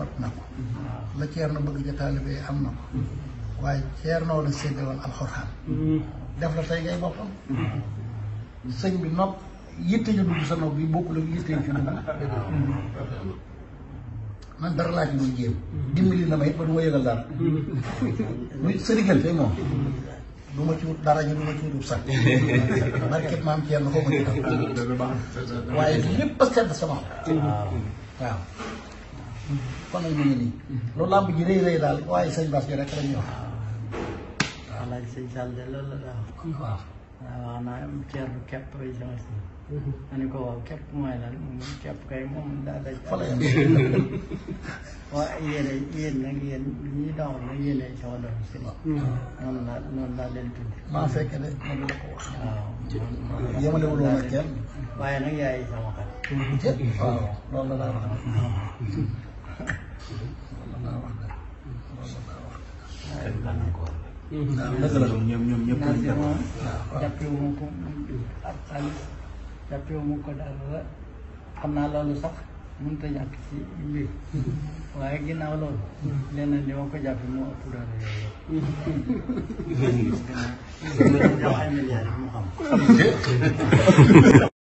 mat na ko la Ceerno bëgg ja taalibe am na ko waaye Ceerno la séddewal alxuraan def la tey ngay boppam sëñ bi nopp yitte ñu dugg sa nopp bi bokkul ak yitte ñu ci dugg man dara laa ci doon jéem dimbali na ma it ba du ma yëgal dara muy sa diggante moom du ma ci wut dara ñu du ma ci wut sax barket maam Ceerno xaw ma ci tam waaye lépp a sedd sama waaw kon nag ñu ngi nii loolu làmb ji rëy rëy daal waaye sëñ Bass bi rek la ñuy wax waaw laaj sëñ Sall de loolu la daa wax waaw waaw naa Ceerno képp ay sama si ma ne ko waaw képp mooy lan képp kay moom daa daj fa la yem waaye yéen nag yéen ñi dawal nag yéen sama doom si noonu laa leen tudd maa fekke de ma du la ko wax waaw yemalewul woon ak kenn waaye nag yaay sama xarit waaw loolu la daa wax dëgg la ñoom ñëpp moom jàppewu ma ko ak xaalis jàppewu ma ko dara xam naa loolu sax mënut a ñàkk ci mbir waaye ginnaaw loolu leneen li ma ko jàppe moo ëpp dara yooyu jox ay milliards mu xam